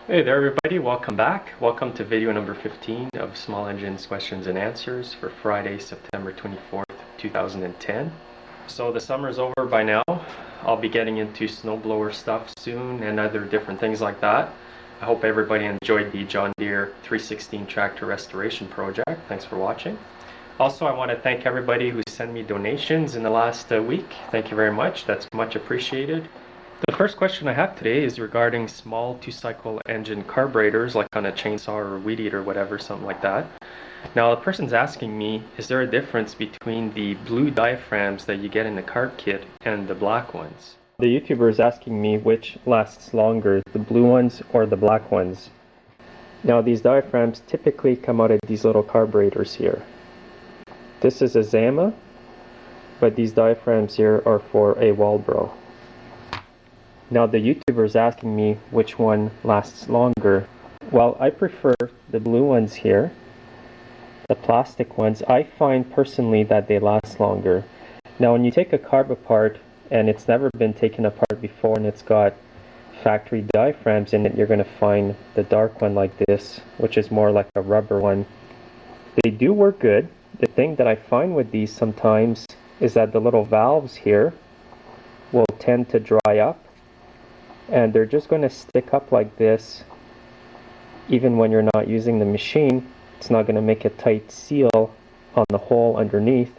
Hey there everybody, welcome back. Welcome to video number 15 of Small Engines Questions and Answers for Friday, September 24th, 2010. So the summer's over by now. I'll be getting into snowblower stuff soon and other different things like that. I hope everybody enjoyed the John Deere 316 tractor restoration project. Thanks for watching. Also, I want to thank everybody who sent me donations in the last week. Thank you very much. That's much appreciated. The first question I have today is regarding small two-cycle engine carburetors, like on a chainsaw or weed eater, whatever, something like that. Now, the person's asking me, is there a difference between the blue diaphragms that you get in the carb kit and the black ones? The YouTuber is asking me which lasts longer, the blue ones or the black ones. Now, these diaphragms typically come out of these little carburetors here. This is a Zama, but these diaphragms here are for a Walbro. Now the YouTuber is asking me which one lasts longer. Well, I prefer the blue ones here, the plastic ones. I find personally that they last longer. Now when you take a carb apart and it's never been taken apart before and it's got factory diaphragms in it, you're going to find the dark one like this, which is more like a rubber one. They do work good. The thing that I find with these sometimes is that the little valves here will tend to dry up. And they're just going to stick up like this. Even when you're not using the machine, it's not going to make a tight seal on the hole underneath.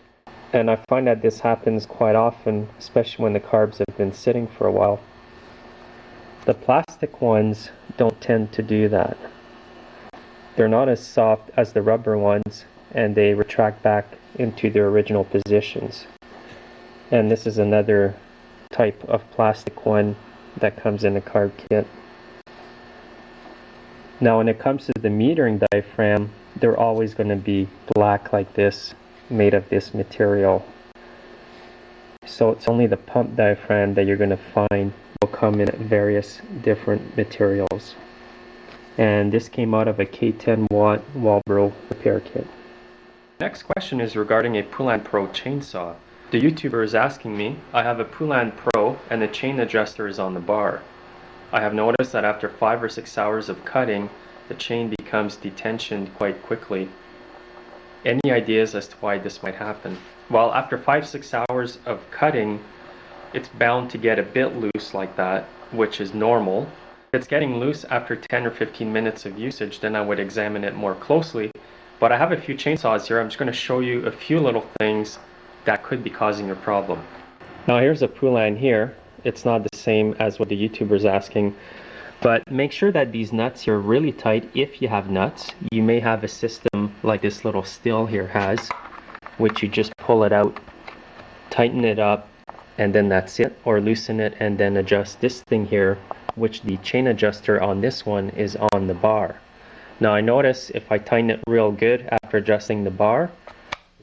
And I find that this happens quite often, especially when the carbs have been sitting for a while. The plastic ones don't tend to do that. They're not as soft as the rubber ones, and they retract back into their original positions. And this is another type of plastic one that comes in a carb kit. Now when it comes to the metering diaphragm, they're always going to be black like this, made of this material. So it's only the pump diaphragm that you're going to find will come in various different materials. And this came out of a K10 watt Walbro repair kit. Next question is regarding a Poulan Pro chainsaw. The YouTuber is asking me, I have a Poulan Pro and the chain adjuster is on the bar. I have noticed that after 5 or 6 hours of cutting, the chain becomes detensioned quite quickly. Any ideas as to why this might happen? Well, after 5-6 hours of cutting, it's bound to get a bit loose like that, which is normal. If it's getting loose after 10 or 15 minutes of usage, then I would examine it more closely. But I have a few chainsaws here. I'm just going to show you a few little things that could be causing your problem. Now here's a Poulan here. It's not the same as what the YouTuber is asking, but make sure that these nuts here are really tight if you have nuts. You may have a system like this little still here has, which you just pull it out, tighten it up, and then that's it, or loosen it and then adjust this thing here, which the chain adjuster on this one is on the bar. Now I notice if I tighten it real good after adjusting the bar,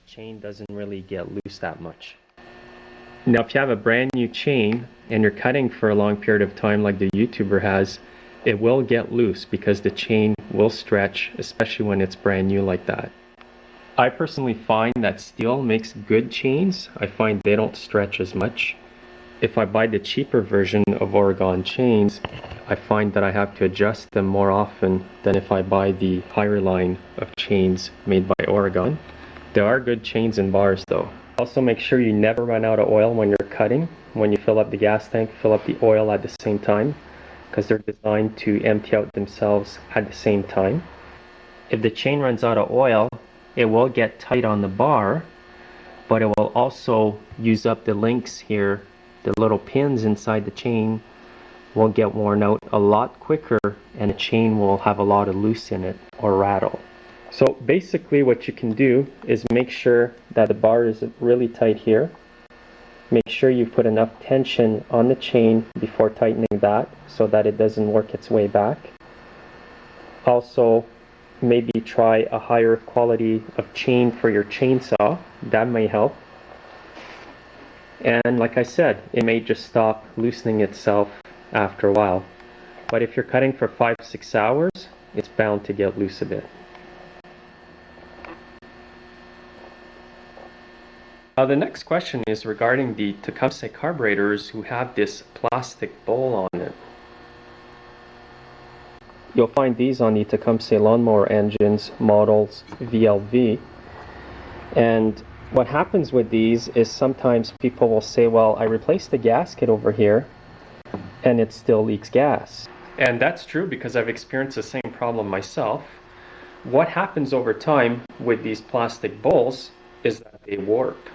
chain doesn't really get loose that much. Now if you have a brand new chain and you're cutting for a long period of time like the YouTuber has, it will get loose because the chain will stretch, especially when it's brand new like that. I personally find that steel makes good chains. I find they don't stretch as much. If I buy the cheaper version of Oregon chains, I find that I have to adjust them more often than if I buy the higher line of chains made by Oregon. There are good chains and bars though. Also make sure you never run out of oil when you're cutting. When you fill up the gas tank, fill up the oil at the same time, because they're designed to empty out themselves at the same time. If the chain runs out of oil, it will get tight on the bar, but it will also use up the links here. The little pins inside the chain will get worn out a lot quicker, and the chain will have a lot of loose in it or rattle. So basically what you can do is make sure that the bar is really tight here. Make sure you put enough tension on the chain before tightening that so that it doesn't work its way back. Also, maybe try a higher quality of chain for your chainsaw. That may help. And like I said, it may just stop loosening itself after a while. But if you're cutting for 5-6 hours, it's bound to get loose a bit. The next question is regarding the Tecumseh carburetors who have this plastic bowl on it. You'll find these on the Tecumseh lawnmower engines, models VLV. And what happens with these is sometimes people will say, well, I replaced the gasket over here and it still leaks gas. And that's true because I've experienced the same problem myself. What happens over time with these plastic bowls is that they warp.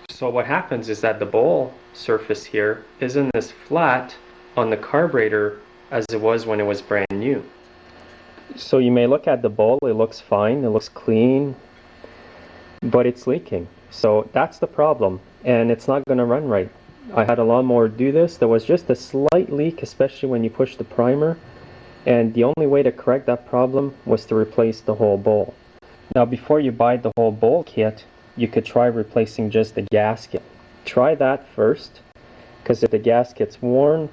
So what happens is that the bowl surface here isn't as flat on the carburetor as it was when it was brand new. So you may look at the bowl, it looks fine, it looks clean, but it's leaking. So that's the problem, and it's not going to run right. I had a lawnmower do this. There was just a slight leak, especially when you push the primer, and the only way to correct that problem was to replace the whole bowl. Now before you buy the whole bowl kit, you could try replacing just the gasket. Try that first, because if the gasket's worn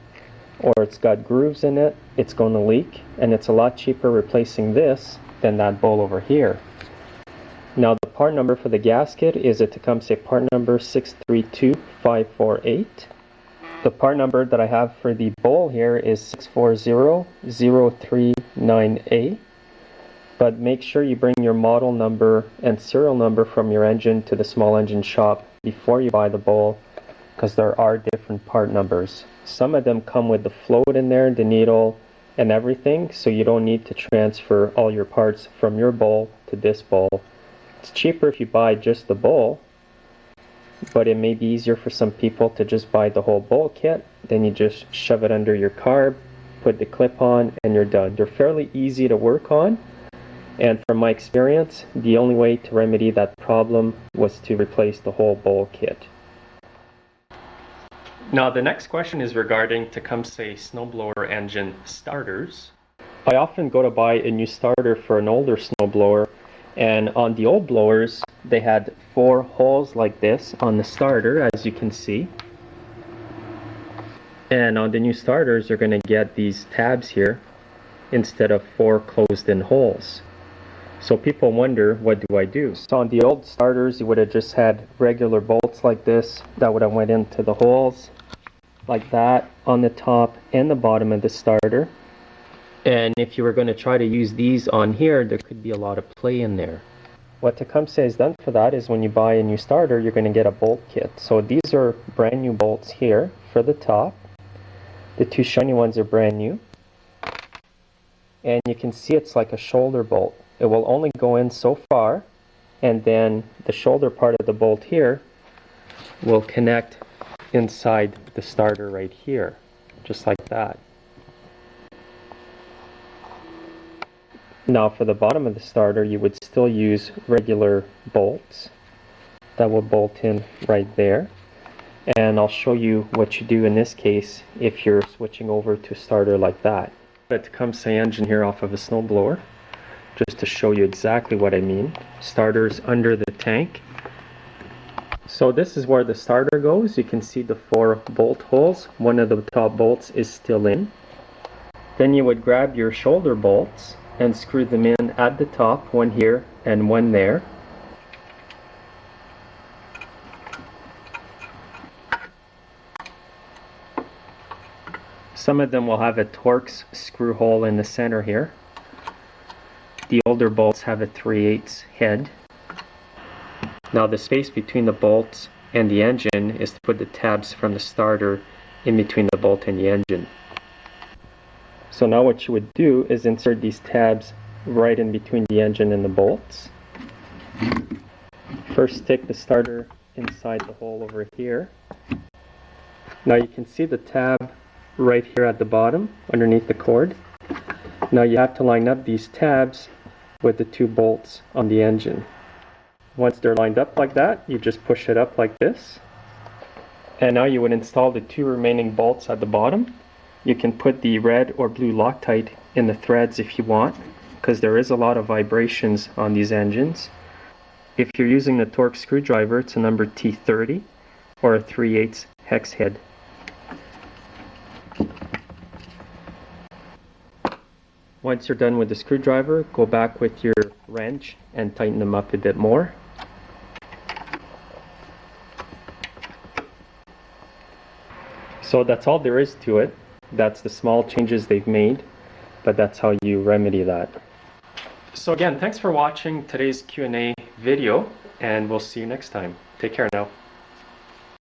or it's got grooves in it, it's going to leak, and it's a lot cheaper replacing this than that bowl over here. Now the part number for the gasket is a Tecumseh part number 632548. The part number that I have for the bowl here is 640039A. But make sure you bring your model number and serial number from your engine to the small engine shop before you buy the bowl, because there are different part numbers. Some of them come with the float in there, the needle, and everything, so you don't need to transfer all your parts from your bowl to this bowl. It's cheaper if you buy just the bowl, but it may be easier for some people to just buy the whole bowl kit. Then you just shove it under your carb, put the clip on, and you're done. They're fairly easy to work on. And from my experience, the only way to remedy that problem was to replace the whole bowl kit. Now the next question is regarding Tecumseh snowblower engine starters. I often go to buy a new starter for an older snowblower, and on the old blowers they had 4 holes like this on the starter, as you can see. And on the new starters you're going to get these tabs here instead of 4 closed-in holes. So people wonder, what do I do? So on the old starters, you would have just had regular bolts like this that would have went into the holes like that on the top and the bottom of the starter. And if you were going to try to use these on here, there could be a lot of play in there. What Tecumseh has done for that is when you buy a new starter, you're going to get a bolt kit. So these are brand new bolts here for the top. The 2 shiny ones are brand new. And you can see it's like a shoulder bolt. It will only go in so far, and then the shoulder part of the bolt here will connect inside the starter right here, just like that. Now for the bottom of the starter, you would still use regular bolts that will bolt in right there. And I'll show you what you do in this case if you're switching over to a starter like that. The Tecumseh engine here off of a snowblower, just to show you exactly what I mean. Starters under the tank. So this is where the starter goes. You can see the 4 bolt holes. One of the top bolts is still in. Then you would grab your shoulder bolts and screw them in at the top, one here and one there. Some of them will have a Torx screw hole in the center here. The older bolts have a 3/8 head. Now the space between the bolts and the engine is to put the tabs from the starter in between the bolt and the engine. So now what you would do is insert these tabs right in between the engine and the bolts. First stick the starter inside the hole over here. Now you can see the tab right here at the bottom underneath the cord. Now you have to line up these tabs with the 2 bolts on the engine. Once they're lined up like that, you just push it up like this. And now you would install the 2 remaining bolts at the bottom. You can put the red or blue Loctite in the threads if you want, because there is a lot of vibrations on these engines. If you're using the Torx screwdriver, it's a number T30 or a 3/8 hex head. Once you're done with the screwdriver, go back with your wrench and tighten them up a bit more. So that's all there is to it. That's the small changes they've made. but that's how you remedy that. So again, thanks for watching today's Q&A video, and we'll see you next time. Take care now.